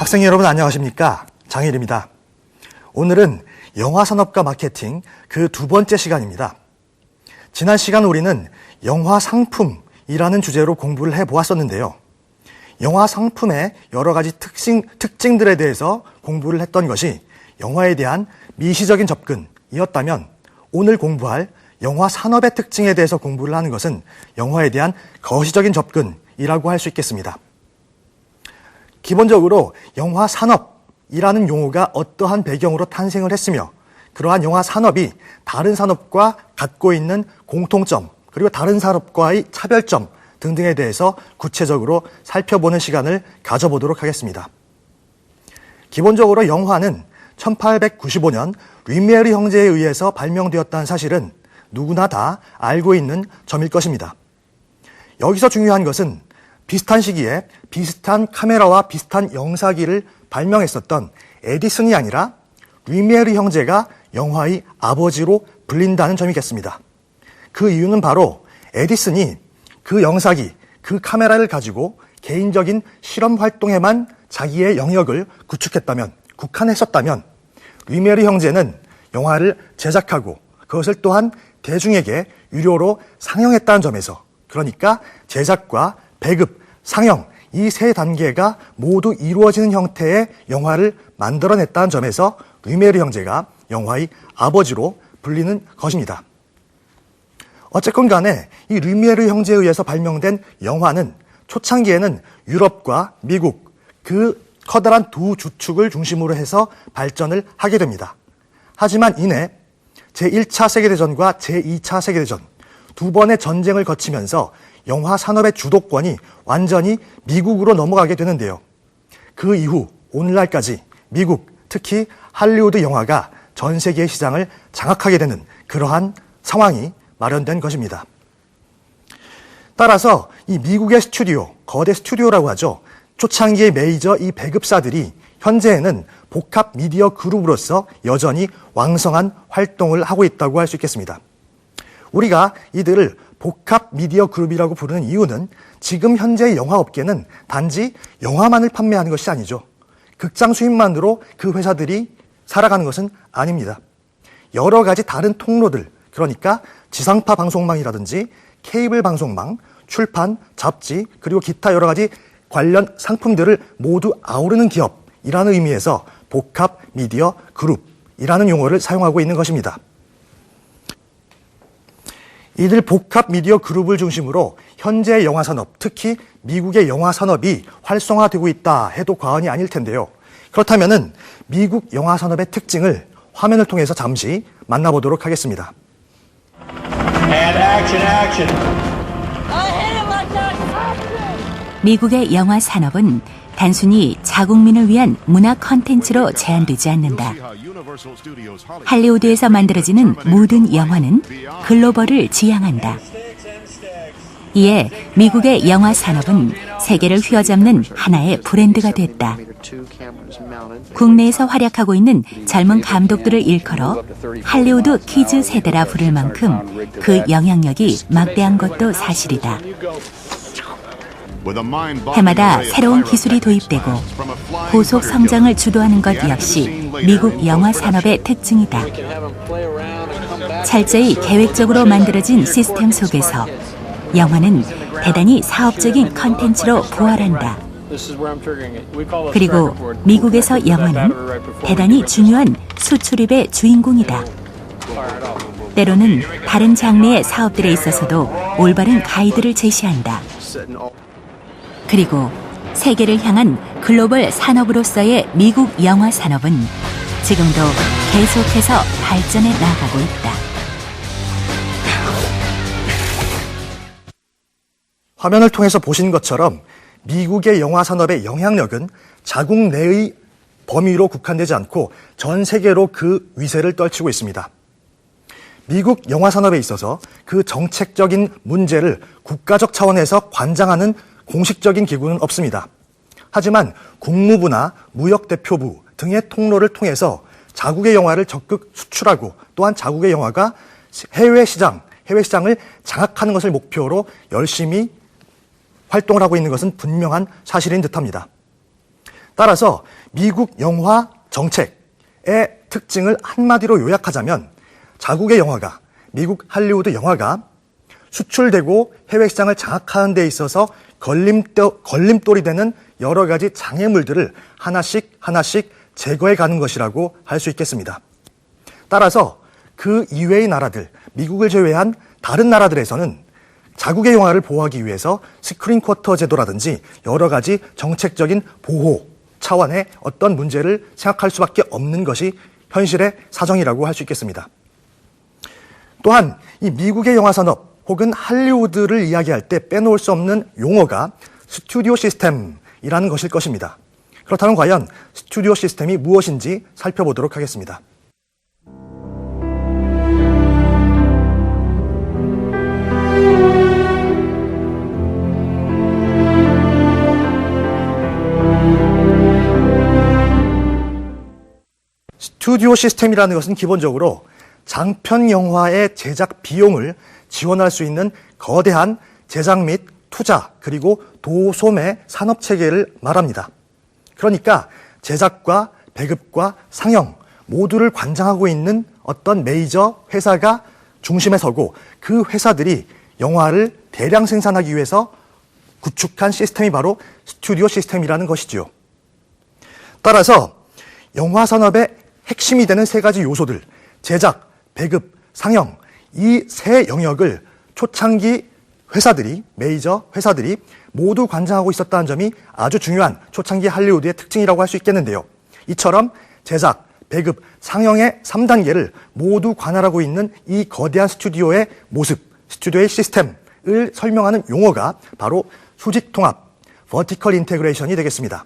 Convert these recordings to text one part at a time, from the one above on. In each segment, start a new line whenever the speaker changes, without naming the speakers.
학생 여러분 안녕하십니까? 장일입니다. 오늘은 영화산업과 마케팅 그 두 번째 시간입니다. 지난 시간 우리는 영화 상품이라는 주제로 공부를 해보았었는데요. 영화 상품의 여러 가지 특징들에 대해서 공부를 했던 것이 영화에 대한 미시적인 접근이었다면 오늘 공부할 영화 산업의 특징에 대해서 공부를 하는 것은 영화에 대한 거시적인 접근이라고 할 수 있겠습니다. 기본적으로 영화 산업이라는 용어가 어떠한 배경으로 탄생을 했으며 그러한 영화 산업이 다른 산업과 갖고 있는 공통점 그리고 다른 산업과의 차별점 등등에 대해서 구체적으로 살펴보는 시간을 가져보도록 하겠습니다. 기본적으로 영화는 1895년 류미에르 형제에 의해서 발명되었다는 사실은 누구나 다 알고 있는 점일 것입니다. 여기서 중요한 것은 비슷한 시기에 비슷한 카메라와 비슷한 영사기를 발명했었던 에디슨이 아니라 류미에르 형제가 영화의 아버지로 불린다는 점이겠습니다. 그 이유는 바로 에디슨이 그 영사기, 그 카메라를 가지고 개인적인 실험 활동에만 자기의 영역을 구축했다면, 국한했었다면 류미에르 형제는 영화를 제작하고 그것을 또한 대중에게 유료로 상영했다는 점에서, 그러니까 제작과 배급, 상영 이 세 단계가 모두 이루어지는 형태의 영화를 만들어냈다는 점에서 류미에르 형제가 영화의 아버지로 불리는 것입니다. 어쨌건 간에 이 류미에르 형제에 의해서 발명된 영화는 초창기에는 유럽과 미국 그 커다란 두 주축을 중심으로 해서 발전을 하게 됩니다. 하지만 이내 제1차 세계대전과 제2차 세계대전 두 번의 전쟁을 거치면서 영화 산업의 주도권이 완전히 미국으로 넘어가게 되는데요. 그 이후 오늘날까지 미국, 특히 할리우드 영화가 전 세계의 시장을 장악하게 되는 그러한 상황이 마련된 것입니다. 따라서 이 미국의 스튜디오, 거대 스튜디오라고 하죠. 초창기의 메이저 이 배급사들이 현재에는 복합 미디어 그룹으로서 여전히 왕성한 활동을 하고 있다고 할 수 있겠습니다. 우리가 이들을 복합 미디어 그룹이라고 부르는 이유는 지금 현재의 영화업계는 단지 영화만을 판매하는 것이 아니죠. 극장 수입만으로 그 회사들이 살아가는 것은 아닙니다. 여러 가지 다른 통로들, 그러니까 지상파 방송망이라든지 케이블 방송망, 출판, 잡지, 그리고 기타 여러 가지 관련 상품들을 모두 아우르는 기업이라는 의미에서 복합 미디어 그룹이라는 용어를 사용하고 있는 것입니다. 이들 복합 미디어 그룹을 중심으로 현재의 영화 산업, 특히 미국의 영화 산업이 활성화되고 있다 해도 과언이 아닐 텐데요. 그렇다면은 미국 영화 산업의 특징을 화면을 통해서 잠시 만나보도록 하겠습니다.
미국의 영화 산업은 단순히 자국민을 위한 문화 컨텐츠로 제한되지 않는다. 할리우드에서 만들어지는 모든 영화는 글로벌을 지향한다. 이에 미국의 영화 산업은 세계를 휘어잡는 하나의 브랜드가 됐다. 국내에서 활약하고 있는 젊은 감독들을 일컬어 할리우드 키즈 세대라 부를 만큼 그 영향력이 막대한 것도 사실이다. 해마다 새로운 기술이 도입되고 고속 성장을 주도하는 것 역시 미국 영화 산업의 특징이다. 철저히 계획적으로 만들어진 시스템 속에서 영화는 대단히 사업적인 컨텐츠로 부활한다. 그리고 미국에서 영화는 대단히 중요한 수출입의 주인공이다. 때로는 다른 장르의 사업들에 있어서도 올바른 가이드를 제시한다. 그리고 세계를 향한 글로벌 산업으로서의 미국 영화 산업은 지금도 계속해서 발전해 나가고 있다.
화면을 통해서 보신 것처럼 미국의 영화 산업의 영향력은 자국 내의 범위로 국한되지 않고 전 세계로 그 위세를 떨치고 있습니다. 미국 영화 산업에 있어서 그 정책적인 문제를 국가적 차원에서 관장하는 공식적인 기구는 없습니다. 하지만 국무부나 무역대표부 등의 통로를 통해서 자국의 영화를 적극 수출하고 또한 자국의 영화가 해외 시장을 장악하는 것을 목표로 열심히 활동을 하고 있는 것은 분명한 사실인 듯합니다. 따라서 미국 영화 정책의 특징을 한마디로 요약하자면 자국의 영화가, 미국 할리우드 영화가 수출되고 해외 시장을 장악하는 데 있어서 걸림돌이 되는 여러 가지 장애물들을 하나씩 제거해 가는 것이라고 할 수 있겠습니다. 따라서 그 이외의 나라들, 미국을 제외한 다른 나라들에서는 자국의 영화를 보호하기 위해서 스크린 쿼터 제도라든지 여러 가지 정책적인 보호 차원의 어떤 문제를 생각할 수밖에 없는 것이 현실의 사정이라고 할 수 있겠습니다. 또한 이 미국의 영화 산업 혹은 할리우드를 이야기할 때 빼놓을 수 없는 용어가 스튜디오 시스템이라는 것일 것입니다. 그렇다면 과연 스튜디오 시스템이 무엇인지 살펴보도록 하겠습니다. 스튜디오 시스템이라는 것은 기본적으로 장편 영화의 제작 비용을 지원할 수 있는 거대한 제작 및 투자 그리고 도소매 산업 체계를 말합니다. 그러니까 제작과 배급과 상영 모두를 관장하고 있는 어떤 메이저 회사가 중심에 서고 그 회사들이 영화를 대량 생산하기 위해서 구축한 시스템이 바로 스튜디오 시스템이라는 것이지요. 따라서 영화 산업의 핵심이 되는 세 가지 요소들, 제작, 배급, 상영, 이 세 영역을 초창기 회사들이, 메이저 회사들이 모두 관장하고 있었다는 점이 아주 중요한 초창기 할리우드의 특징이라고 할 수 있겠는데요. 이처럼 제작, 배급, 상영의 3단계를 모두 관할하고 있는 이 거대한 스튜디오의 모습, 스튜디오의 시스템을 설명하는 용어가 바로 수직통합, vertical integration이 되겠습니다.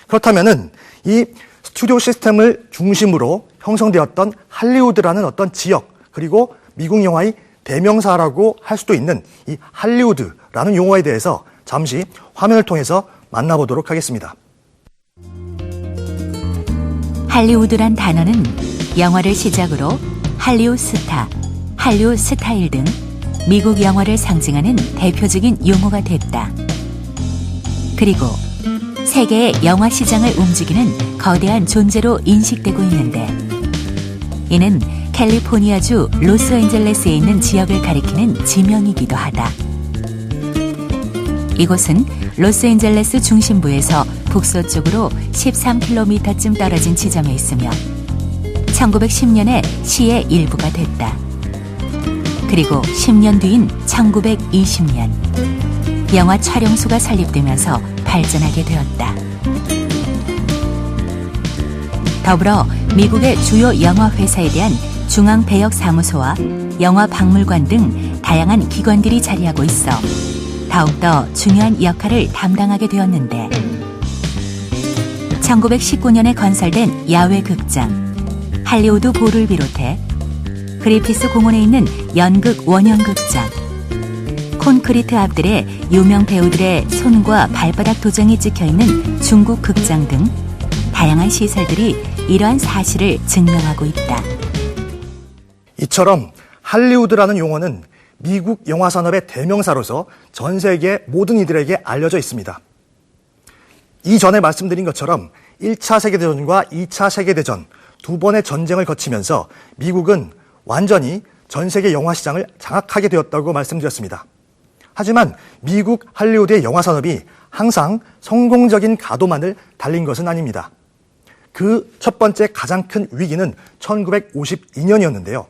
그렇다면은 이 스튜디오 시스템을 중심으로 형성되었던 할리우드라는 어떤 지역, 그리고 미국 영화의 대명사라고 할 수도 있는 이 할리우드라는 용어에 대해서 잠시 화면을 통해서 만나보도록 하겠습니다.
할리우드란 단어는 영화를 시작으로 할리우드 스타, 할리우드 스타일 등 미국 영화를 상징하는 대표적인 용어가 됐다. 그리고 세계의 영화 시장을 움직이는 거대한 존재로 인식되고 있는데, 이는 캘리포니아주 로스앤젤레스에 있는 지역을 가리키는 지명이기도 하다. 이곳은 로스앤젤레스 중심부에서 북서쪽으로 13km쯤 떨어진 지점에 있으며 1910년에 시의 일부가 됐다. 그리고 10년 뒤인 1920년 영화 촬영소가 설립되면서 발전하게 되었다. 더불어 미국의 주요 영화 회사에 대한 중앙 배역 사무소와 영화 박물관 등 다양한 기관들이 자리하고 있어 더욱더 중요한 역할을 담당하게 되었는데, 1919년에 건설된 야외 극장 할리우드 볼을 비롯해 그리피스 공원에 있는 연극 원형극장, 콘크리트 앞들에 유명 배우들의 손과 발바닥 도장이 찍혀있는 중국 극장 등 다양한 시설들이 이러한 사실을 증명하고 있다.
이처럼 할리우드라는 용어는 미국 영화 산업의 대명사로서 전 세계 모든 이들에게 알려져 있습니다. 이전에 말씀드린 것처럼 1차 세계대전과 2차 세계대전 두 번의 전쟁을 거치면서 미국은 완전히 전 세계 영화 시장을 장악하게 되었다고 말씀드렸습니다. 하지만 미국 할리우드의 영화 산업이 항상 성공적인 가도만을 달린 것은 아닙니다. 그 첫 번째 가장 큰 위기는 1952년이었는데요.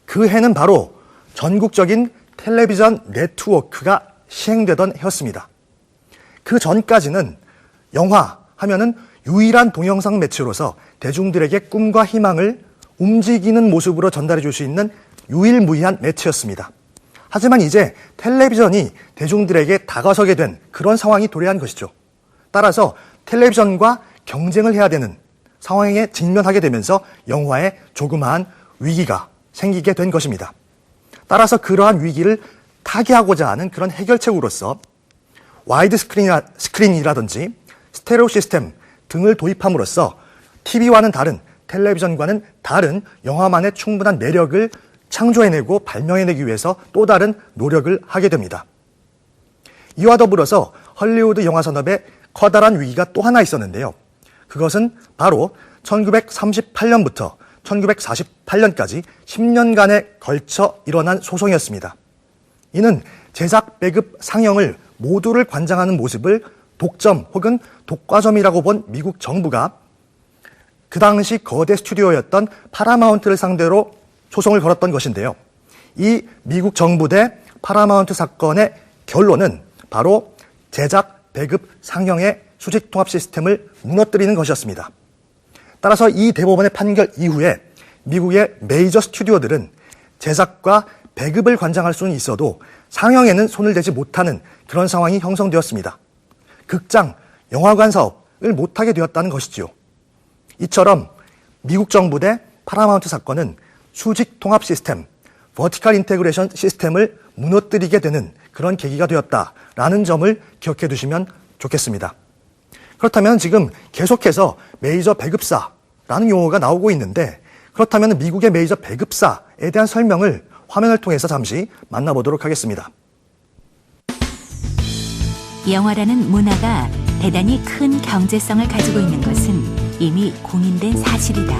그 해는 바로 전국적인 텔레비전 네트워크가 시행되던 해였습니다. 그 전까지는 영화 하면은 유일한 동영상 매체로서 대중들에게 꿈과 희망을 움직이는 모습으로 전달해 줄 수 있는 유일무이한 매체였습니다. 하지만 이제 텔레비전이 대중들에게 다가서게 된 그런 상황이 도래한 것이죠. 따라서 텔레비전과 경쟁을 해야 되는 상황에 직면하게 되면서 영화에 조그마한 위기가 생기게 된 것입니다. 따라서 그러한 위기를 타개하고자 하는 그런 해결책으로서 와이드 스크린이라든지 스테레오 시스템 등을 도입함으로써 TV와는 다른, 텔레비전과는 다른 영화만의 충분한 매력을 창조해내고 발명해내기 위해서 또 다른 노력을 하게 됩니다. 이와 더불어서 헐리우드 영화 산업에 커다란 위기가 또 하나 있었는데요. 그것은 바로 1938년부터 1948년까지 10년간에 걸쳐 일어난 소송이었습니다. 이는 제작, 배급, 상영을 모두를 관장하는 모습을 독점 혹은 독과점이라고 본 미국 정부가 그 당시 거대 스튜디오였던 파라마운트를 상대로 소송을 걸었던 것인데요. 이 미국 정부 대 파라마운트 사건의 결론은 바로 제작, 배급, 상영의 수직 통합 시스템을 무너뜨리는 것이었습니다. 따라서 이 대법원의 판결 이후에 미국의 메이저 스튜디오들은 제작과 배급을 관장할 수는 있어도 상영에는 손을 대지 못하는 그런 상황이 형성되었습니다. 극장, 영화관 사업을 못하게 되었다는 것이지요. 이처럼 미국 정부 대 파라마운트 사건은 수직 통합 시스템, 버티컬 인테그레이션 시스템을 무너뜨리게 되는 그런 계기가 되었다라는 점을 기억해 두시면 좋겠습니다. 그렇다면 지금 계속해서 메이저 배급사라는 용어가 나오고 있는데, 그렇다면 미국의 메이저 배급사에 대한 설명을 화면을 통해서 잠시 만나보도록 하겠습니다.
영화라는 문화가 대단히 큰 경제성을 가지고 있는 것은 이미 공인된 사실이다.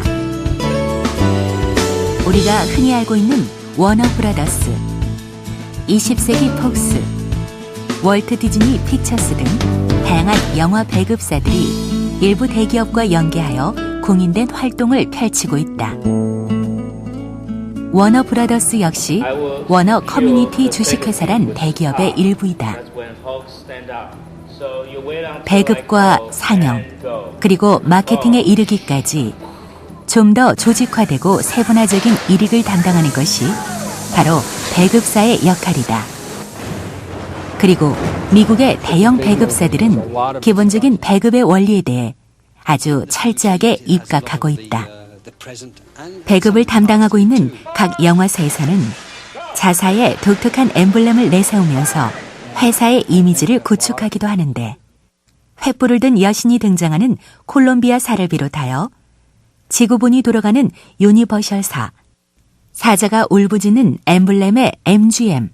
우리가 흔히 알고 있는 워너 브라더스, 20세기 폭스, 월트 디즈니 픽처스 등 다양한 영화 배급사들이 일부 대기업과 연계하여 공인된 활동을 펼치고 있다. 워너 브라더스 역시 워너 커뮤니티 주식회사란 대기업의 일부이다. 배급과 상영, 그리고 마케팅에 이르기까지 좀 더 조직화되고 세분화적인 이익을 담당하는 것이 바로 배급사의 역할이다. 그리고 미국의 대형 배급사들은 기본적인 배급의 원리에 대해 아주 철저하게 입각하고 있다. 배급을 담당하고 있는 각 영화사에서는 자사의 독특한 엠블렘을 내세우면서 회사의 이미지를 구축하기도 하는데, 횃불을 든 여신이 등장하는 콜롬비아사를 비롯하여 지구본이 돌아가는 유니버셜사, 사자가 울부짖는 엠블렘의 MGM,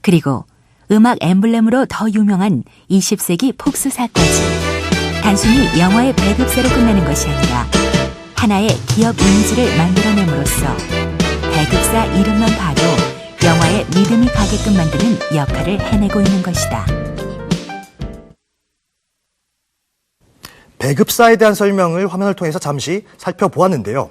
그리고 음악 엠블렘으로 더 유명한 20세기 폭스사까지 단순히 영화의 배급사로 끝나는 것이 아니라 하나의 기업 이미지를 만들어냄으로써 배급사 이름만 봐도 영화에 믿음이 가게끔 만드는 역할을 해내고 있는 것이다.
배급사에 대한 설명을 화면을 통해서 잠시 살펴보았는데요.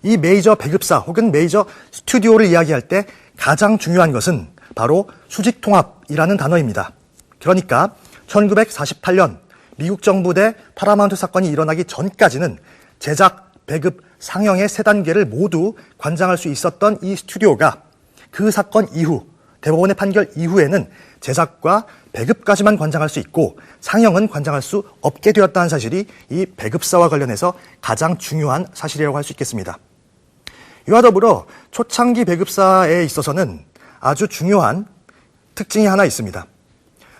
이 메이저 배급사 혹은 메이저 스튜디오를 이야기할 때 가장 중요한 것은 바로 수직통합이라는 단어입니다. 그러니까 1948년 미국 정부 대 파라마운트 사건이 일어나기 전까지는 제작, 배급, 상영의 세 단계를 모두 관장할 수 있었던 이 스튜디오가 그 사건 이후, 대법원의 판결 이후에는 제작과 배급까지만 관장할 수 있고 상영은 관장할 수 없게 되었다는 사실이 이 배급사와 관련해서 가장 중요한 사실이라고 할 수 있겠습니다. 이와 더불어 초창기 배급사에 있어서는 아주 중요한 특징이 하나 있습니다.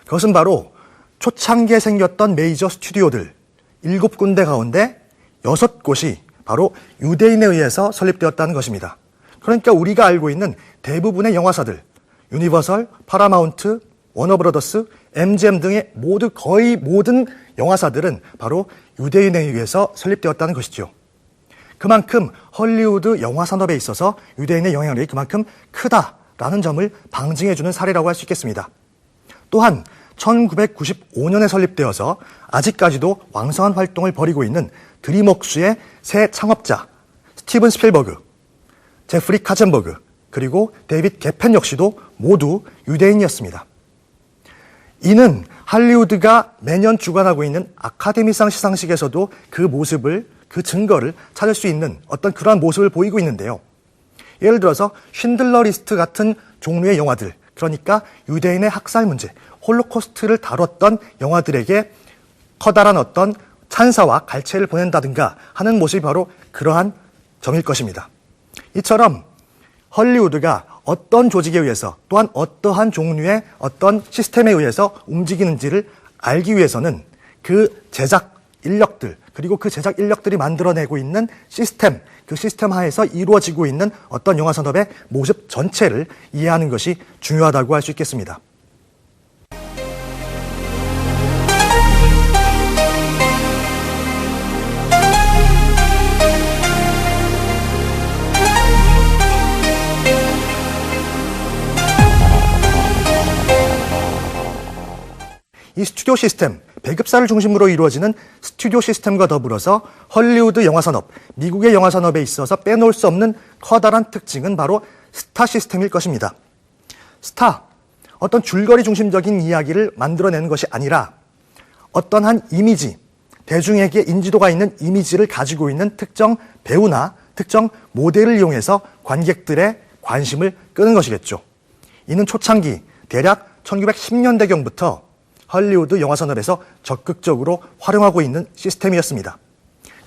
그것은 바로 초창기에 생겼던 메이저 스튜디오들 7군데 가운데 6곳이 바로 유대인에 의해서 설립되었다는 것입니다. 그러니까 우리가 알고 있는 대부분의 영화사들, 유니버설, 파라마운트, 워너브러더스, MGM 등의 거의 모든 영화사들은 바로 유대인에 의해서 설립되었다는 것이죠. 그만큼 헐리우드 영화 산업에 있어서 유대인의 영향력이 그만큼 크다라는 점을 방증해주는 사례라고 할 수 있겠습니다. 또한 1995년에 설립되어서 아직까지도 왕성한 활동을 벌이고 있는 드림웍스의 새 창업자 스티븐 스필버그, 제프리 카젠버그, 그리고 데이빗 게펜 역시도 모두 유대인이었습니다. 이는 할리우드가 매년 주관하고 있는 아카데미상 시상식에서도 그 모습을, 그 증거를 찾을 수 있는 어떤 그러한 모습을 보이고 있는데요. 예를 들어서 쉰들러 리스트 같은 종류의 영화들, 그러니까 유대인의 학살 문제, 홀로코스트를 다뤘던 영화들에게 커다란 어떤 찬사와 갈채를 보낸다든가 하는 모습이 바로 그러한 점일 것입니다. 이처럼 헐리우드가 어떤 조직에 의해서 또한 어떠한 종류의 어떤 시스템에 의해서 움직이는지를 알기 위해서는 그 제작 인력들, 그리고 그 제작 인력들이 만들어내고 있는 시스템, 그 시스템 하에서 이루어지고 있는 어떤 영화 산업의 모습 전체를 이해하는 것이 중요하다고 할 수 있겠습니다. 이 스튜디오 시스템, 배급사를 중심으로 이루어지는 스튜디오 시스템과 더불어서 헐리우드 영화 산업, 미국의 영화 산업에 있어서 빼놓을 수 없는 커다란 특징은 바로 스타 시스템일 것입니다. 스타, 어떤 줄거리 중심적인 이야기를 만들어내는 것이 아니라 어떤 한 이미지, 대중에게 인지도가 있는 이미지를 가지고 있는 특정 배우나 특정 모델을 이용해서 관객들의 관심을 끄는 것이겠죠. 이는 초창기 대략 1910년대경부터 헐리우드 영화 산업에서 적극적으로 활용하고 있는 시스템이었습니다.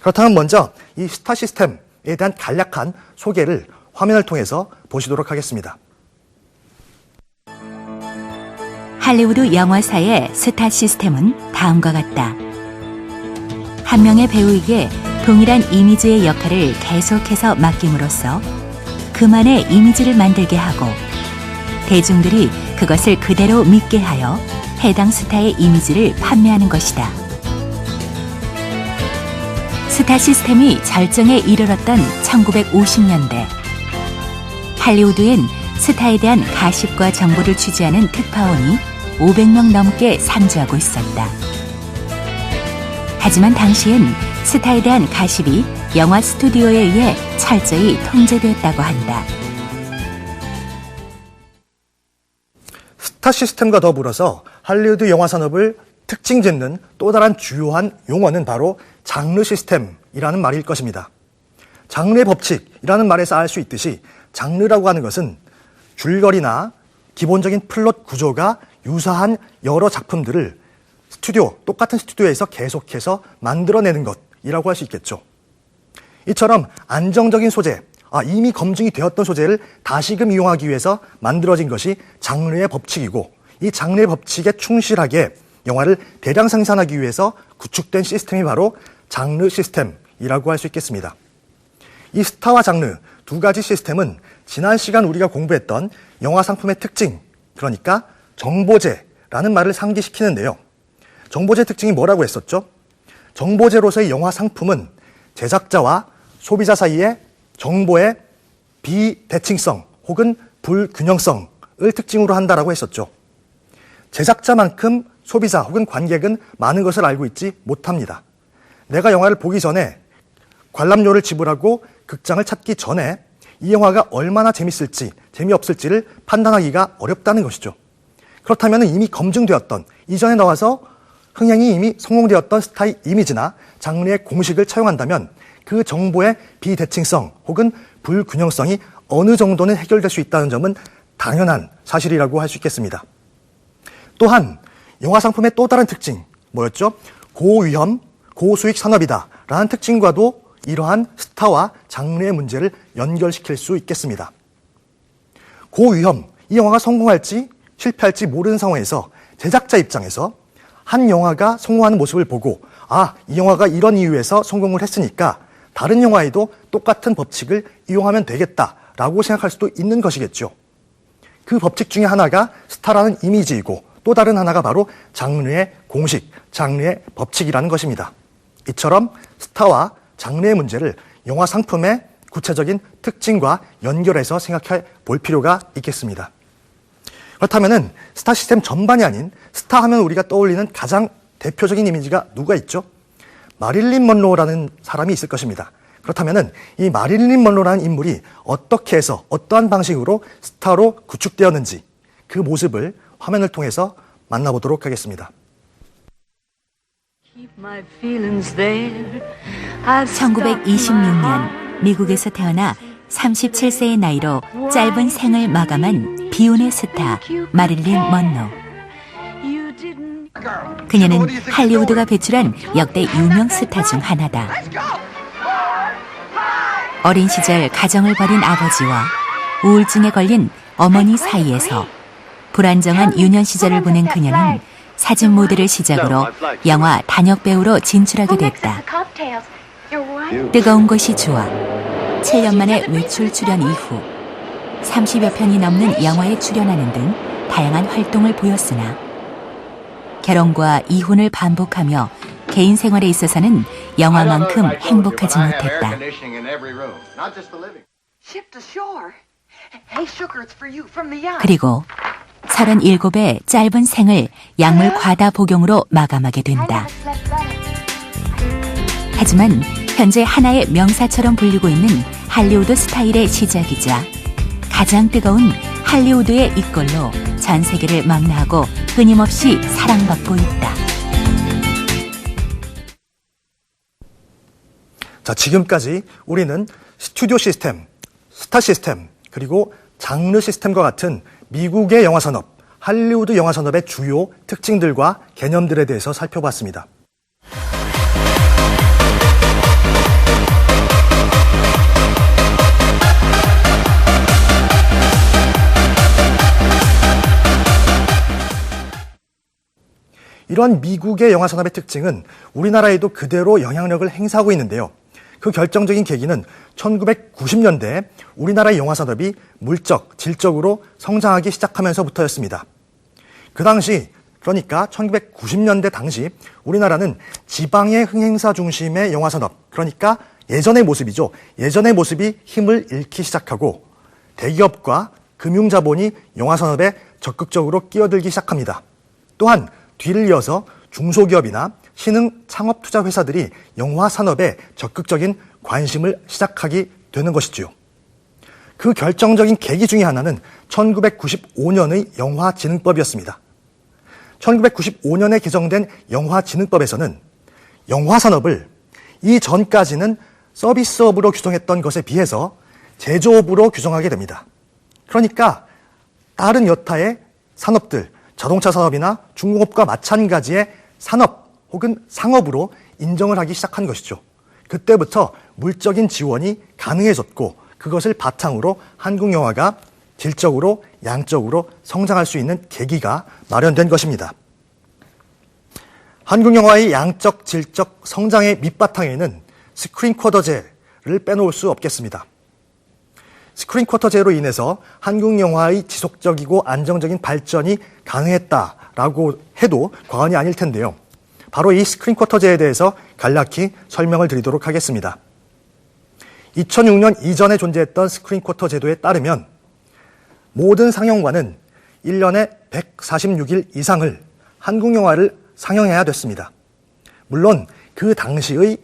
그렇다면 먼저 이 스타 시스템에 대한 간략한 소개를 화면을 통해서 보시도록 하겠습니다.
할리우드 영화사의 스타 시스템은 다음과 같다. 한 명의 배우에게 동일한 이미지의 역할을 계속해서 맡김으로써 그만의 이미지를 만들게 하고 대중들이 그것을 그대로 믿게 하여 해당 스타의 이미지를 판매하는 것이다. 스타 시스템이 절정에 이르렀던 1950년대 할리우드엔 스타에 대한 가십과 정보를 취재하는 특파원이 500명 넘게 상주하고 있었다. 하지만 당시엔 스타에 대한 가십이 영화 스튜디오에 의해 철저히 통제되었다고 한다.
스타 시스템과 더불어서 할리우드 영화 산업을 특징 짓는 또 다른 주요한 용어는 바로 장르 시스템이라는 말일 것입니다. 장르의 법칙이라는 말에서 알 수 있듯이 장르라고 하는 것은 줄거리나 기본적인 플롯 구조가 유사한 여러 작품들을 똑같은 스튜디오에서 계속해서 만들어내는 것이라고 할 수 있겠죠. 이처럼 안정적인 소재, 이미 검증이 되었던 소재를 다시금 이용하기 위해서 만들어진 것이 장르의 법칙이고 이 장르의 법칙에 충실하게 영화를 대량 생산하기 위해서 구축된 시스템이 바로 장르 시스템이라고 할 수 있겠습니다. 이 스타와 장르 두 가지 시스템은 지난 시간 우리가 공부했던 영화 상품의 특징, 그러니까 정보제라는 말을 상기시키는데요. 정보제 특징이 뭐라고 했었죠? 정보제로서의 영화 상품은 제작자와 소비자 사이의 정보의 비대칭성 혹은 불균형성을 특징으로 한다라고 했었죠. 제작자만큼 소비자 혹은 관객은 많은 것을 알고 있지 못합니다. 내가 영화를 보기 전에 관람료를 지불하고 극장을 찾기 전에 이 영화가 얼마나 재밌을지 재미없을지를 판단하기가 어렵다는 것이죠. 그렇다면 이미 검증되었던 이전에 나와서 흥행이 이미 성공되었던 스타의 이미지나 장르의 공식을 차용한다면 그 정보의 비대칭성 혹은 불균형성이 어느 정도는 해결될 수 있다는 점은 당연한 사실이라고 할 수 있겠습니다. 또한 영화 상품의 또 다른 특징 뭐였죠? 고위험, 고수익 산업이다라는 특징과도 이러한 스타와 장르의 문제를 연결시킬 수 있겠습니다. 고위험, 이 영화가 성공할지 실패할지 모르는 상황에서 제작자 입장에서 한 영화가 성공하는 모습을 보고 이 영화가 이런 이유에서 성공을 했으니까 다른 영화에도 똑같은 법칙을 이용하면 되겠다라고 생각할 수도 있는 것이겠죠. 그 법칙 중에 하나가 스타라는 이미지이고 또 다른 하나가 바로 장르의 공식, 장르의 법칙이라는 것입니다. 이처럼 스타와 장르의 문제를 영화 상품의 구체적인 특징과 연결해서 생각해 볼 필요가 있겠습니다. 그렇다면 스타 시스템 전반이 아닌 스타 하면 우리가 떠올리는 가장 대표적인 이미지가 누가 있죠? 마릴린 먼로라는 사람이 있을 것입니다. 그렇다면 이 마릴린 먼로라는 인물이 어떻게 해서 어떠한 방식으로 스타로 구축되었는지 그 모습을 화면을 통해서 만나보도록 하겠습니다.
1926년 미국에서 태어나 37세의 나이로 짧은 생을 마감한 비운의 스타 마릴린 먼로. 그녀는 할리우드가 배출한 역대 유명 스타 중 하나다. 어린 시절 가정을 버린 아버지와 우울증에 걸린 어머니 사이에서 불안정한 유년 시절을 보낸 그녀는 사진 모델을 시작으로 영화 단역 배우로 진출하게 됐다. 뜨거운 것이 좋아 7년 만에 외출 출연 이후 30여 편이 넘는 영화에 출연하는 등 다양한 활동을 보였으나 결혼과 이혼을 반복하며 개인 생활에 있어서는 영화만큼 행복하지 못했다. 그리고 37의 짧은 생을 약물 과다 복용으로 마감하게 된다. 하지만 현재 하나의 명사처럼 불리고 있는 할리우드 스타일의 시작이자 가장 뜨거운 할리우드의 이꼴로 전 세계를 망라하고 끊임없이 사랑받고 있다.
자, 지금까지 우리는 스튜디오 시스템, 스타 시스템, 그리고 장르 시스템과 같은 미국의 영화 산업, 할리우드 영화 산업의 주요 특징들과 개념들에 대해서 살펴봤습니다. 이러한 미국의 영화 산업의 특징은 우리나라에도 그대로 영향력을 행사하고 있는데요. 그 결정적인 계기는 1990년대 우리나라의 영화 산업이 물적, 질적으로 성장하기 시작하면서부터였습니다. 그 당시, 그러니까 1990년대 당시 우리나라는 지방의 흥행사 중심의 영화 산업, 그러니까 예전의 모습이죠. 예전의 모습이 힘을 잃기 시작하고 대기업과 금융자본이 영화 산업에 적극적으로 끼어들기 시작합니다. 또한 뒤를 이어서 중소기업이나 신흥 창업 투자 회사들이 영화 산업에 적극적인 관심을 시작하게 되는 것이지요. 그 결정적인 계기 중에 하나는 1995년의 영화진흥법이었습니다. 1995년에 개정된 영화진흥법에서는 영화 산업을 이전까지는 서비스업으로 규정했던 것에 비해서 제조업으로 규정하게 됩니다. 그러니까 다른 여타의 산업들, 자동차 산업이나 중공업과 마찬가지의 산업 혹은 상업으로 인정을 하기 시작한 것이죠. 그때부터 물적인 지원이 가능해졌고 그것을 바탕으로 한국 영화가 질적으로 양적으로 성장할 수 있는 계기가 마련된 것입니다. 한국 영화의 양적, 질적 성장의 밑바탕에는 스크린 쿼터제를 빼놓을 수 없겠습니다. 스크린 쿼터제로 인해서 한국 영화의 지속적이고 안정적인 발전이 가능했다라고 해도 과언이 아닐 텐데요. 바로 이 스크린 쿼터제에 대해서 간략히 설명을 드리도록 하겠습니다. 2006년 이전에 존재했던 스크린 쿼터 제도에 따르면 모든 상영관은 1년에 146일 이상을 한국 영화를 상영해야 됐습니다. 물론 그 당시의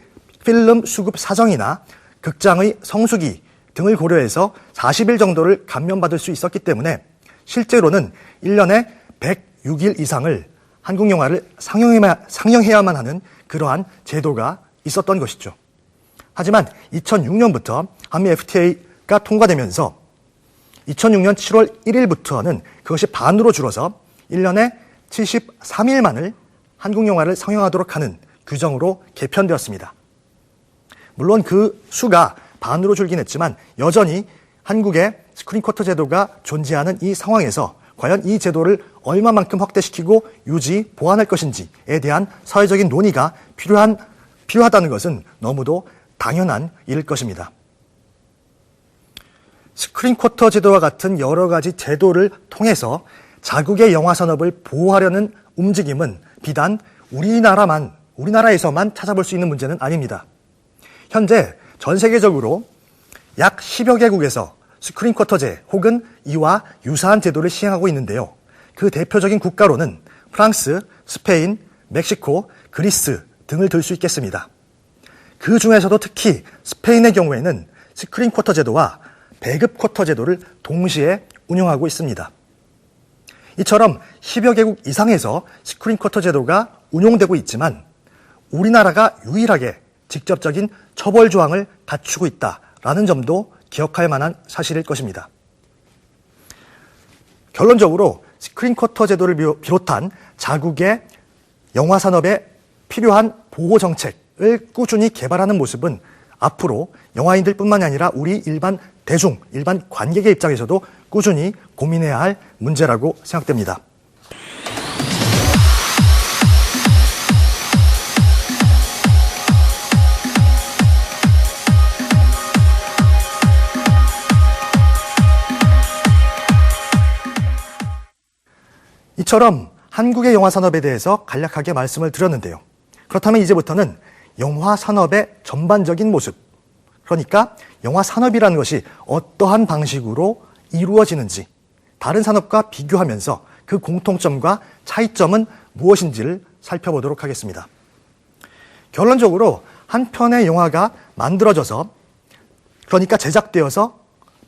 필름 수급 사정이나 극장의 성수기 등을 고려해서 40일 정도를 감면받을 수 있었기 때문에 실제로는 1년에 106일 이상을 한국 영화를 상영해야만 하는 그러한 제도가 있었던 것이죠. 하지만 2006년부터 한미 FTA가 통과되면서 2006년 7월 1일부터는 그것이 반으로 줄어서 1년에 73일만을 한국 영화를 상영하도록 하는 규정으로 개편되었습니다. 물론 그 수가 반으로 줄긴 했지만 여전히 한국의 스크린 쿼터 제도가 존재하는 이 상황에서 과연 이 제도를 얼마만큼 확대시키고 유지, 보완할 것인지에 대한 사회적인 논의가 필요하다는 것은 너무도 당연한 일일 것입니다. 스크린 쿼터 제도와 같은 여러 가지 제도를 통해서 자국의 영화 산업을 보호하려는 움직임은 비단 우리나라에서만 찾아볼 수 있는 문제는 아닙니다. 현재 전 세계적으로 약 10여 개국에서 스크린 쿼터제 혹은 이와 유사한 제도를 시행하고 있는데요. 그 대표적인 국가로는 프랑스, 스페인, 멕시코, 그리스 등을 들 수 있겠습니다. 그 중에서도 특히 스페인의 경우에는 스크린 쿼터 제도와 배급 쿼터 제도를 동시에 운영하고 있습니다. 이처럼 10여 개국 이상에서 스크린 쿼터 제도가 운용되고 있지만 우리나라가 유일하게 직접적인 처벌 조항을 갖추고 있다라는 점도 기억할 만한 사실일 것입니다. 결론적으로 스크린 쿼터 제도를 비롯한 자국의 영화 산업에 필요한 보호 정책을 꾸준히 개발하는 모습은 앞으로 영화인들뿐만이 아니라 우리 일반 대중, 일반 관객의 입장에서도 꾸준히 고민해야 할 문제라고 생각됩니다. 이처럼 한국의 영화 산업에 대해서 간략하게 말씀을 드렸는데요. 그렇다면 이제부터는 영화 산업의 전반적인 모습, 그러니까 영화 산업이라는 것이 어떠한 방식으로 이루어지는지 다른 산업과 비교하면서 그 공통점과 차이점은 무엇인지를 살펴보도록 하겠습니다. 결론적으로 한 편의 영화가 만들어져서, 그러니까 제작되어서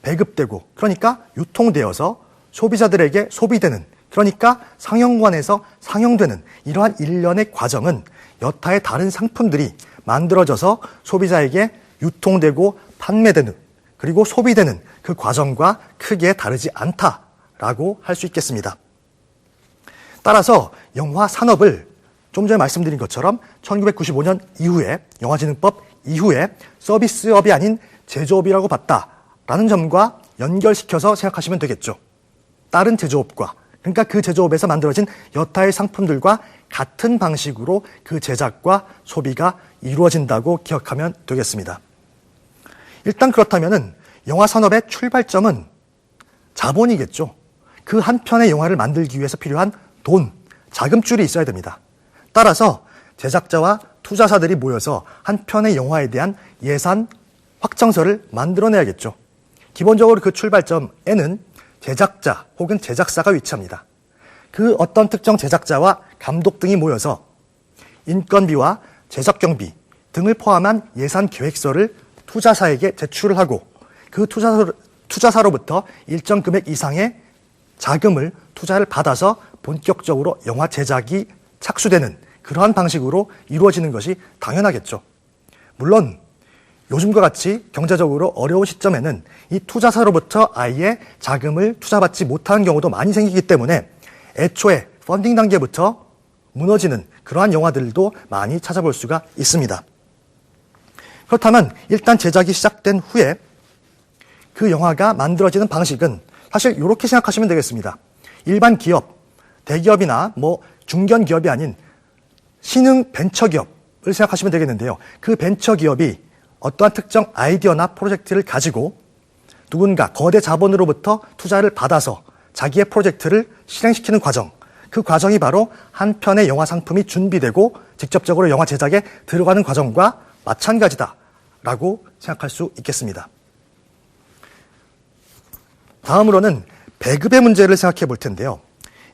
배급되고, 그러니까 유통되어서 소비자들에게 소비되는, 그러니까 상영관에서 상영되는 이러한 일련의 과정은 여타의 다른 상품들이 만들어져서 소비자에게 유통되고 판매되는, 그리고 소비되는 그 과정과 크게 다르지 않다라고 할 수 있겠습니다. 따라서 영화 산업을 좀 전에 말씀드린 것처럼 1995년 이후에, 영화진흥법 이후에 서비스업이 아닌 제조업이라고 봤다라는 점과 연결시켜서 생각하시면 되겠죠. 다른 제조업과, 그러니까 그 제조업에서 만들어진 여타의 상품들과 같은 방식으로 그 제작과 소비가 이루어진다고 기억하면 되겠습니다. 일단 그렇다면은 영화 산업의 출발점은 자본이겠죠. 그 한 편의 영화를 만들기 위해서 필요한 돈, 자금줄이 있어야 됩니다. 따라서 제작자와 투자사들이 모여서 한 편의 영화에 대한 예산 확정서를 만들어내야겠죠. 기본적으로 그 출발점에는 제작자 혹은 제작사가 위치합니다. 그 어떤 특정 제작자와 감독 등이 모여서 인건비와 제작 경비 등을 포함한 예산 계획서를 투자사에게 제출을 하고, 그 투자사로부터 일정 금액 이상의 자금을, 투자를 받아서 본격적으로 영화 제작이 착수되는 그러한 방식으로 이루어지는 것이 당연하겠죠. 물론 요즘과 같이 경제적으로 어려운 시점에는 이 투자사로부터 아예 자금을 투자받지 못하는 경우도 많이 생기기 때문에 애초에 펀딩 단계부터 무너지는 그러한 영화들도 많이 찾아볼 수가 있습니다. 그렇다면 일단 제작이 시작된 후에 그 영화가 만들어지는 방식은 사실 이렇게 생각하시면 되겠습니다. 일반 기업, 대기업이나 중견 기업이 아닌 신흥 벤처기업을 생각하시면 되겠는데요. 그 벤처기업이 어떠한 특정 아이디어나 프로젝트를 가지고 누군가 거대 자본으로부터 투자를 받아서 자기의 프로젝트를 실행시키는 과정, 그 과정이 바로 한 편의 영화 상품이 준비되고 직접적으로 영화 제작에 들어가는 과정과 마찬가지다라고 생각할 수 있겠습니다. 다음으로는 배급의 문제를 생각해 볼 텐데요.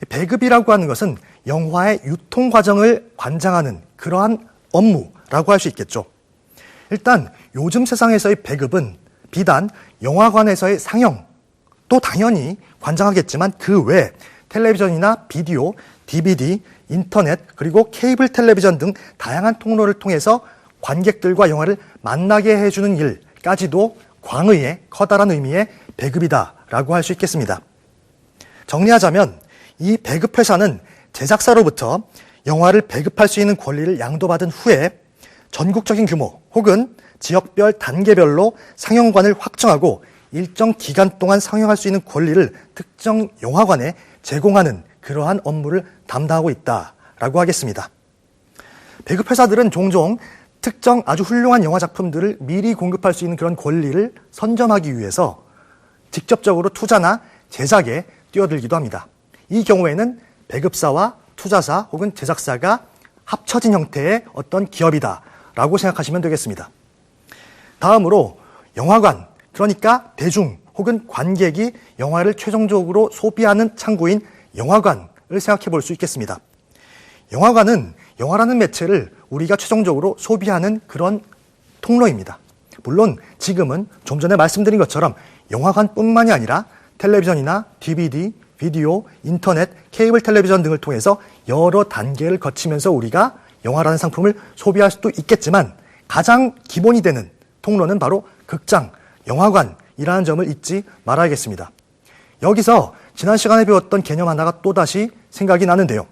배급이라고 하는 것은 영화의 유통 과정을 관장하는 그러한 업무라고 할 수 있겠죠. 일단 요즘 세상에서의 배급은 비단 영화관에서의 상영도 당연히 관장하겠지만 그 외 텔레비전이나 비디오, DVD, 인터넷, 그리고 케이블 텔레비전 등 다양한 통로를 통해서 관객들과 영화를 만나게 해주는 일까지도 광의의 커다란 의미의 배급이다라고 할 수 있겠습니다. 정리하자면 이 배급회사는 제작사로부터 영화를 배급할 수 있는 권리를 양도받은 후에 전국적인 규모 혹은 지역별 단계별로 상영관을 확정하고 일정 기간 동안 상영할 수 있는 권리를 특정 영화관에 제공하는 그러한 업무를 담당하고 있다라고 하겠습니다. 배급회사들은 종종 특정 아주 훌륭한 영화 작품들을 미리 공급할 수 있는 그런 권리를 선점하기 위해서 직접적으로 투자나 제작에 뛰어들기도 합니다. 이 경우에는 배급사와 투자사 혹은 제작사가 합쳐진 형태의 어떤 기업이다라고 생각하시면 되겠습니다. 다음으로 영화관, 그러니까 대중 혹은 관객이 영화를 최종적으로 소비하는 창구인 영화관을 생각해 볼 수 있겠습니다. 영화관은 영화라는 매체를 우리가 최종적으로 소비하는 그런 통로입니다. 물론 지금은 좀 전에 말씀드린 것처럼 영화관뿐만이 아니라 텔레비전이나 DVD, 비디오, 인터넷, 케이블 텔레비전 등을 통해서 여러 단계를 거치면서 우리가 영화라는 상품을 소비할 수도 있겠지만 가장 기본이 되는 통로는 바로 극장, 영화관이라는 점을 잊지 말아야겠습니다. 여기서 지난 시간에 배웠던 개념 하나가 또다시 생각이 나는데요.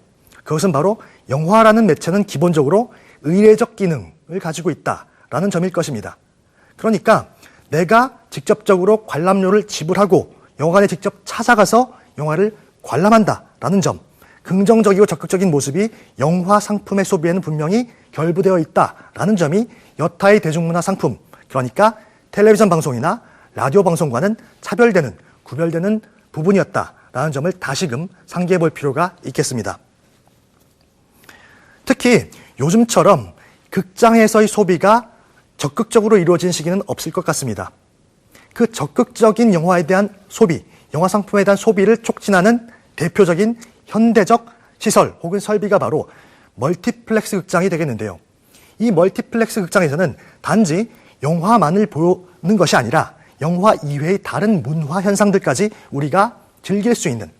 그것은 바로 영화라는 매체는 기본적으로 의례적 기능을 가지고 있다라는 점일 것입니다. 그러니까 내가 직접적으로 관람료를 지불하고 영화관에 직접 찾아가서 영화를 관람한다라는 점, 긍정적이고 적극적인 모습이 영화 상품의 소비에는 분명히 결부되어 있다라는 점이 여타의 대중문화 상품, 그러니까 텔레비전 방송이나 라디오 방송과는 차별되는, 구별되는 부분이었다라는 점을 다시금 상기해 볼 필요가 있겠습니다. 특히 요즘처럼 극장에서의 소비가 적극적으로 이루어진 시기는 없을 것 같습니다. 그 적극적인 영화에 대한 소비, 영화 상품에 대한 소비를 촉진하는 대표적인 현대적 시설 혹은 설비가 바로 멀티플렉스 극장이 되겠는데요. 이 멀티플렉스 극장에서는 단지 영화만을 보는 것이 아니라 영화 이외의 다른 문화 현상들까지 우리가 즐길 수 있는,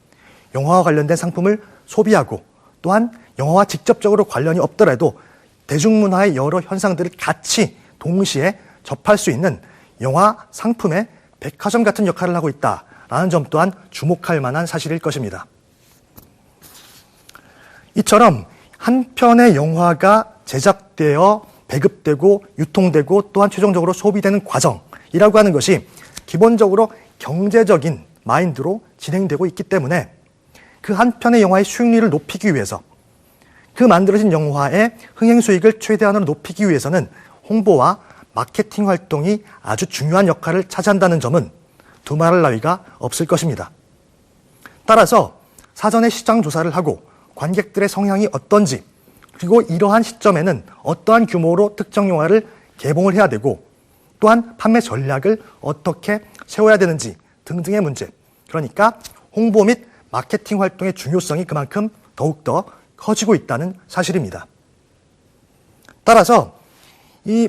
영화와 관련된 상품을 소비하고 또한 영화와 직접적으로 관련이 없더라도 대중문화의 여러 현상들을 같이 동시에 접할 수 있는 영화 상품의 백화점 같은 역할을 하고 있다라는 점 또한 주목할 만한 사실일 것입니다. 이처럼 한 편의 영화가 제작되어 배급되고 유통되고 또한 최종적으로 소비되는 과정이라고 하는 것이 기본적으로 경제적인 마인드로 진행되고 있기 때문에 그 한 편의 영화의 수익률을 높이기 위해서, 그 만들어진 영화의 흥행 수익을 최대한으로 높이기 위해서는 홍보와 마케팅 활동이 아주 중요한 역할을 차지한다는 점은 두말할 나위가 없을 것입니다. 따라서 사전에 시장 조사를 하고 관객들의 성향이 어떤지, 그리고 이러한 시점에는 어떠한 규모로 특정 영화를 개봉을 해야 되고 또한 판매 전략을 어떻게 세워야 되는지 등등의 문제, 그러니까 홍보 및 마케팅 활동의 중요성이 그만큼 더욱더 커지고 있다는 사실입니다. 따라서 이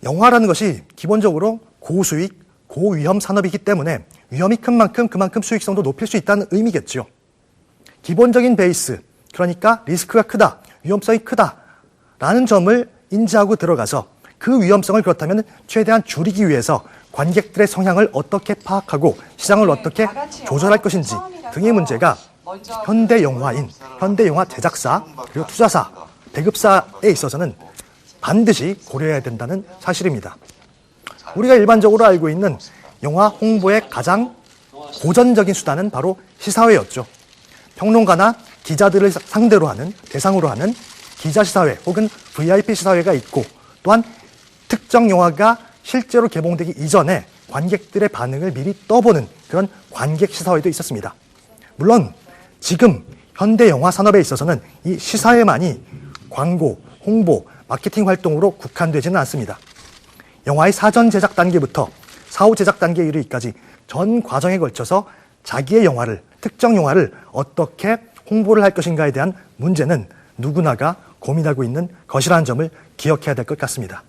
영화라는 것이 기본적으로 고수익, 고위험 산업이기 때문에 위험이 큰 만큼 그만큼 수익성도 높일 수 있다는 의미겠죠. 기본적인 베이스, 그러니까 리스크가 크다, 위험성이 크다라는 점을 인지하고 들어가서 그 위험성을 그렇다면 최대한 줄이기 위해서 관객들의 성향을 어떻게 파악하고 시장을 어떻게 조절할 것인지 등의 문제가 현대 영화인, 현대 영화 제작사, 그리고 투자사, 배급사에 있어서는 반드시 고려해야 된다는 사실입니다. 우리가 일반적으로 알고 있는 영화 홍보의 가장 고전적인 수단은 바로 시사회였죠. 평론가나 기자들을 상대로 하는, 대상으로 하는 기자시사회 혹은 VIP 시사회가 있고, 또한 특정 영화가 실제로 개봉되기 이전에 관객들의 반응을 미리 떠보는 그런 관객 시사회도 있었습니다. 물론 지금 현대 영화 산업에 있어서는 이 시사회만이 광고, 홍보, 마케팅 활동으로 국한되지는 않습니다. 영화의 사전 제작 단계부터 사후 제작 단계에 이르기까지 전 과정에 걸쳐서 자기의 영화를, 특정 영화를 어떻게 홍보를 할 것인가에 대한 문제는 누구나가 고민하고 있는 것이라는 점을 기억해야 될 것 같습니다.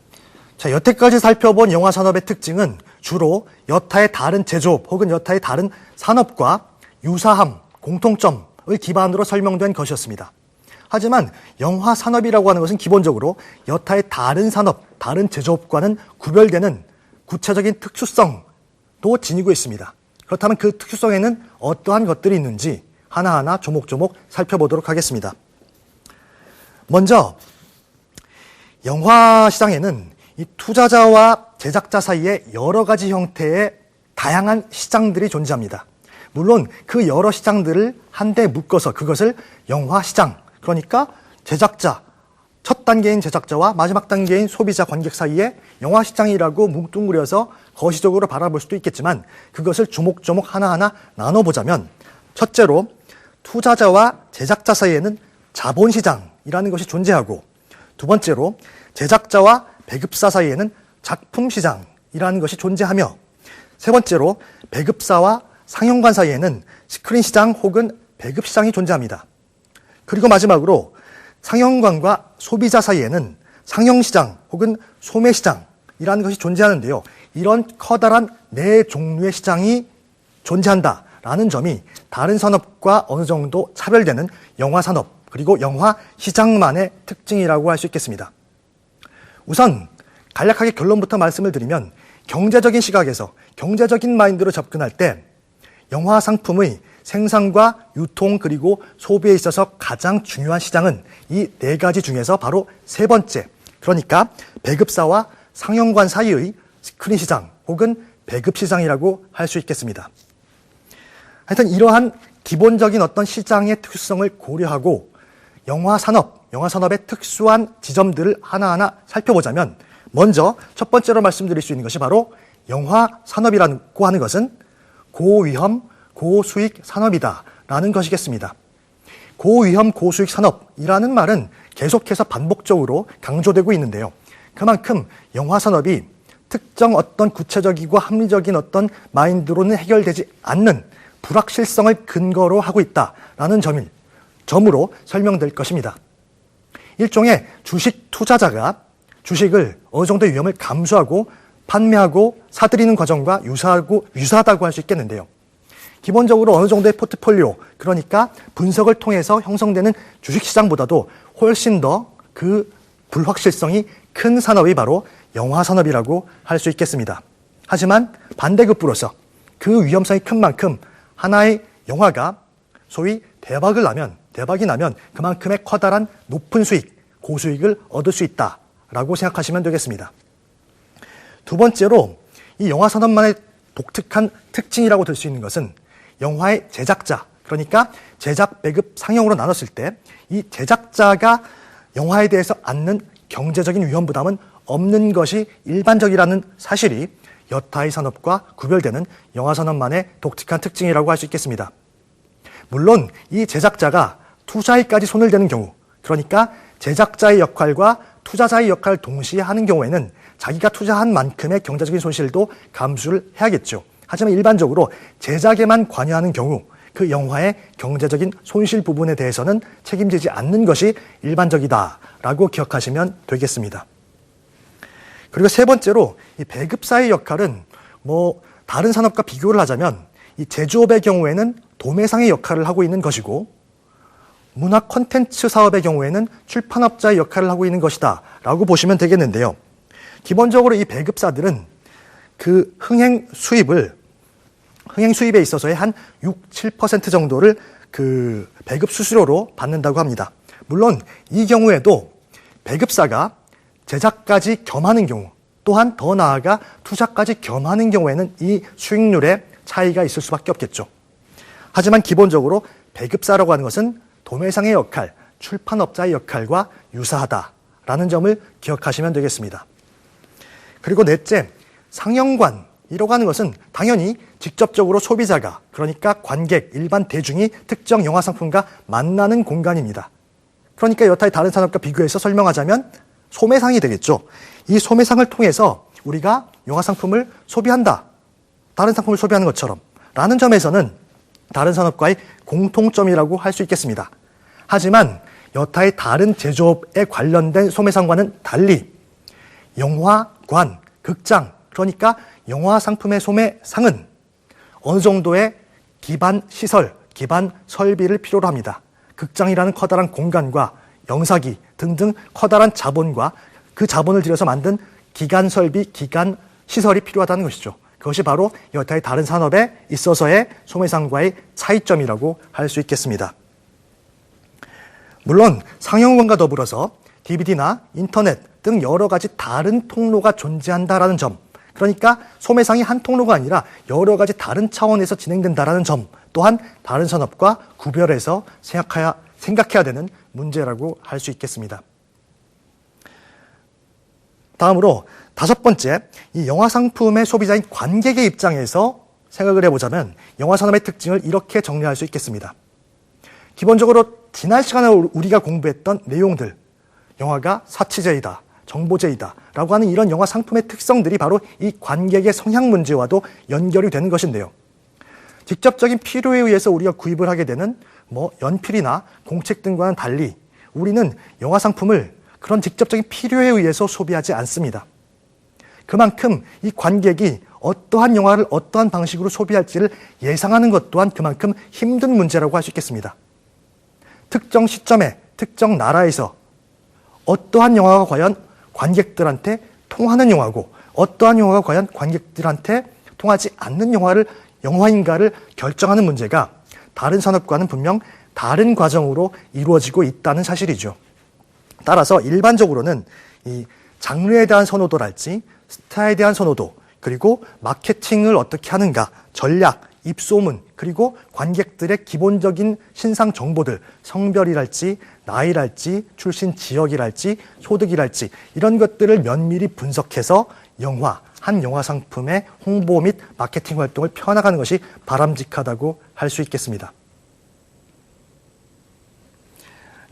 자, 여태까지 살펴본 영화 산업의 특징은 주로 여타의 다른 제조업 혹은 여타의 다른 산업과 유사함, 공통점을 기반으로 설명된 것이었습니다. 하지만 영화 산업이라고 하는 것은 기본적으로 여타의 다른 산업, 다른 제조업과는 구별되는 구체적인 특수성도 지니고 있습니다. 그렇다면 그 특수성에는 어떠한 것들이 있는지 하나하나 조목조목 살펴보도록 하겠습니다. 먼저 영화 시장에는 이 투자자와 제작자 사이에 여러 가지 형태의 다양한 시장들이 존재합니다. 물론 그 여러 시장들을 한데 묶어서 그것을 영화 시장, 그러니까 제작자, 첫 단계인 제작자와 마지막 단계인 소비자 관객 사이에 영화 시장이라고 뭉뚱그려서 거시적으로 바라볼 수도 있겠지만, 그것을 조목조목 하나하나 나눠보자면, 첫째로 투자자와 제작자 사이에는 자본시장이라는 것이 존재하고, 두 번째로 제작자와 배급사 사이에는 작품시장이라는 것이 존재하며, 세 번째로 배급사와 상영관 사이에는 스크린시장 혹은 배급시장이 존재합니다. 그리고 마지막으로 상영관과 소비자 사이에는 상영시장 혹은 소매시장이라는 것이 존재하는데요. 이런 커다란 네 종류의 시장이 존재한다라는 점이 다른 산업과 어느 정도 차별되는 영화 산업 그리고 영화 시장만의 특징이라고 할 수 있겠습니다. 우선 간략하게 결론부터 말씀을 드리면, 경제적인 시각에서 경제적인 마인드로 접근할 때 영화 상품의 생산과 유통 그리고 소비에 있어서 가장 중요한 시장은 이 네 가지 중에서 바로 세 번째, 그러니까 배급사와 상영관 사이의 스크린 시장 혹은 배급 시장이라고 할 수 있겠습니다. 하여튼 이러한 기본적인 어떤 시장의 특수성을 고려하고 영화 산업의 특수한 지점들을 하나하나 살펴보자면, 먼저 첫 번째로 말씀드릴 수 있는 것이 바로 영화 산업이라고 하는 것은 고위험, 고수익 산업이다라는 것이겠습니다. 고위험, 고수익 산업이라는 말은 계속해서 반복적으로 강조되고 있는데요. 그만큼 영화 산업이 특정 어떤 구체적이고 합리적인 어떤 마인드로는 해결되지 않는 불확실성을 근거로 하고 있다라는 점을 점으로 설명될 것입니다. 일종의 주식 투자자가 주식을 어느 정도의 위험을 감수하고 판매하고 사들이는 과정과 유사하다고 할 수 있겠는데요. 기본적으로 어느 정도의 포트폴리오, 그러니까 분석을 통해서 형성되는 주식시장보다도 훨씬 더 그 불확실성이 큰 산업이 바로 영화산업이라고 할 수 있겠습니다. 하지만 반대급부로서 그 위험성이 큰 만큼 하나의 영화가 소위 대박이 나면 그만큼의 커다란 높은 수익, 고수익을 얻을 수 있다라고 생각하시면 되겠습니다. 두 번째로 이 영화산업만의 독특한 특징이라고 들 수 있는 것은 영화의 제작자, 그러니까 제작, 배급, 상영으로 나눴을 때 이 제작자가 영화에 대해서 안는 경제적인 위험 부담은 없는 것이 일반적이라는 사실이 여타의 산업과 구별되는 영화산업만의 독특한 특징이라고 할 수 있겠습니다. 물론 이 제작자가 투자에까지 손을 대는 경우, 그러니까 제작자의 역할과 투자자의 역할을 동시에 하는 경우에는 자기가 투자한 만큼의 경제적인 손실도 감수를 해야겠죠. 하지만 일반적으로 제작에만 관여하는 경우 그 영화의 경제적인 손실 부분에 대해서는 책임지지 않는 것이 일반적이다라고 기억하시면 되겠습니다. 그리고 세 번째로 이 배급사의 역할은 다른 산업과 비교를 하자면 이 제조업의 경우에는 도매상의 역할을 하고 있는 것이고 문화 콘텐츠 사업의 경우에는 출판업자의 역할을 하고 있는 것이다 라고 보시면 되겠는데요. 기본적으로 이 배급사들은 그 흥행 수입에 있어서의 한 6, 7% 정도를 그 배급 수수료로 받는다고 합니다. 물론 이 경우에도 배급사가 제작까지 겸하는 경우, 또한 더 나아가 투자까지 겸하는 경우에는 이 수익률에 차이가 있을 수밖에 없겠죠. 하지만 기본적으로 배급사라고 하는 것은 도매상의 역할, 출판업자의 역할과 유사하다라는 점을 기억하시면 되겠습니다. 그리고 넷째, 상영관이라고 하는 것은 당연히 직접적으로 소비자가, 그러니까 관객, 일반 대중이 특정 영화 상품과 만나는 공간입니다. 그러니까 여타의 다른 산업과 비교해서 설명하자면 소매상이 되겠죠. 이 소매상을 통해서 우리가 영화 상품을 소비한다. 다른 상품을 소비하는 것처럼 라는 점에서는 다른 산업과의 공통점이라고 할 수 있겠습니다. 하지만 여타의 다른 제조업에 관련된 소매상과는 달리 영화관, 극장, 그러니까 영화 상품의 소매상은 어느 정도의 기반 시설, 기반 설비를 필요로 합니다. 극장이라는 커다란 공간과 영사기 등등 커다란 자본과 그 자본을 들여서 만든 기간 설비, 기간 시설이 필요하다는 것이죠. 그것이 바로 여타의 다른 산업에 있어서의 소매상과의 차이점이라고 할 수 있겠습니다. 물론 상영관과 더불어서 DVD나 인터넷 등 여러 가지 다른 통로가 존재한다라는 점, 그러니까 소매상이 한 통로가 아니라 여러 가지 다른 차원에서 진행된다라는 점 또한 다른 산업과 구별해서 생각해야 되는 문제라고 할 수 있겠습니다. 다음으로 다섯 번째, 이 영화 상품의 소비자인 관객의 입장에서 생각을 해보자면 영화 산업의 특징을 이렇게 정리할 수 있겠습니다. 기본적으로 지난 시간에 우리가 공부했던 내용들, 영화가 사치제이다, 정보제이다 라고 하는 이런 영화 상품의 특성들이 바로 이 관객의 성향 문제와도 연결이 되는 것인데요. 직접적인 필요에 의해서 우리가 구입을 하게 되는 연필이나 공책 등과는 달리 우리는 영화 상품을 그런 직접적인 필요에 의해서 소비하지 않습니다. 그만큼 이 관객이 어떠한 영화를 어떠한 방식으로 소비할지를 예상하는 것 또한 그만큼 힘든 문제라고 할 수 있겠습니다. 특정 시점에 특정 나라에서 어떠한 영화가 과연 관객들한테 통하는 영화고 어떠한 영화가 과연 관객들한테 통하지 않는 영화인가를 결정하는 문제가 다른 산업과는 분명 다른 과정으로 이루어지고 있다는 사실이죠. 따라서 일반적으로는 이 장르에 대한 선호도랄지 스타에 대한 선호도, 그리고 마케팅을 어떻게 하는가, 전략, 입소문, 그리고 관객들의 기본적인 신상 정보들, 성별이랄지 나이랄지 출신 지역이랄지 소득이랄지 이런 것들을 면밀히 분석해서 한 영화 상품의 홍보 및 마케팅 활동을 펴나가는 것이 바람직하다고 할 수 있겠습니다.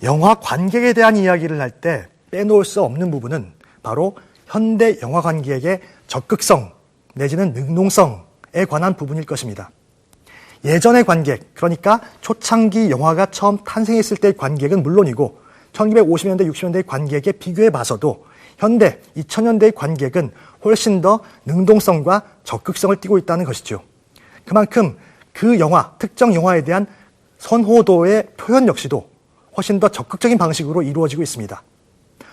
영화 관객에 대한 이야기를 할 때 빼놓을 수 없는 부분은 바로 현대 영화 관객의 적극성 내지는 능동성에 관한 부분일 것입니다. 예전의 관객, 그러니까 초창기 영화가 처음 탄생했을 때의 관객은 물론이고 1950년대, 60년대의 관객에 비교해 봐서도 현대 2000년대의 관객은 훨씬 더 능동성과 적극성을 띠고 있다는 것이죠. 그만큼 그 영화, 특정 영화에 대한 선호도의 표현 역시도 훨씬 더 적극적인 방식으로 이루어지고 있습니다.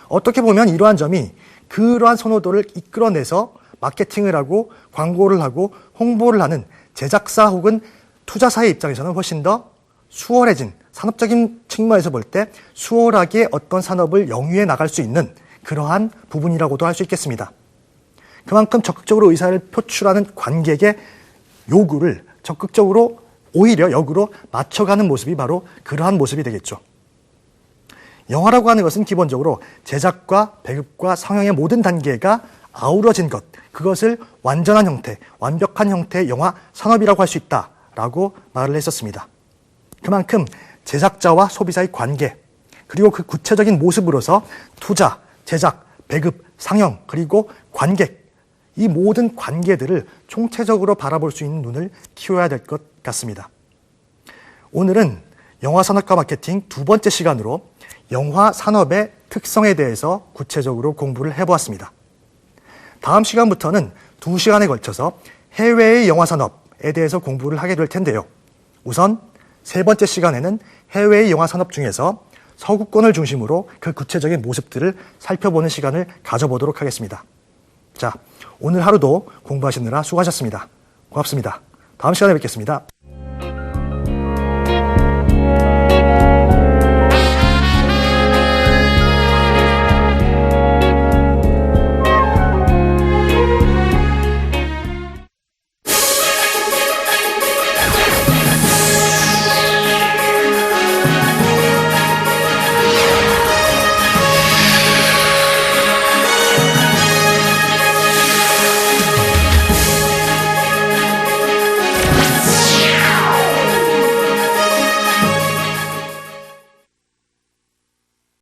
어떻게 보면 이러한 점이 그러한 선호도를 이끌어내서 마케팅을 하고 광고를 하고 홍보를 하는 제작사 혹은 투자사의 입장에서는 훨씬 더 수월해진, 산업적인 측면에서 볼 때 수월하게 어떤 산업을 영위해 나갈 수 있는 그러한 부분이라고도 할 수 있겠습니다. 그만큼 적극적으로 의사를 표출하는 관객의 요구를 적극적으로 오히려 역으로 맞춰가는 모습이 바로 그러한 모습이 되겠죠. 영화라고 하는 것은 기본적으로 제작과 배급과 상영의 모든 단계가 아우러진 것, 그것을 완전한 형태, 완벽한 형태의 영화 산업이라고 할 수 있다라고 말을 했었습니다. 그만큼 제작자와 소비자의 관계, 그리고 그 구체적인 모습으로서 투자, 제작, 배급, 상영, 그리고 관객, 이 모든 관계들을 총체적으로 바라볼 수 있는 눈을 키워야 될 것 같습니다. 오늘은 영화 산업과 마케팅 두 번째 시간으로 영화 산업의 특성에 대해서 구체적으로 공부를 해보았습니다. 다음 시간부터는 2시간에 걸쳐서 해외의 영화 산업에 대해서 공부를 하게 될 텐데요. 우선 세 번째 시간에는 해외의 영화 산업 중에서 서구권을 중심으로 그 구체적인 모습들을 살펴보는 시간을 가져보도록 하겠습니다. 자, 오늘 하루도 공부하시느라 수고하셨습니다. 고맙습니다. 다음 시간에 뵙겠습니다.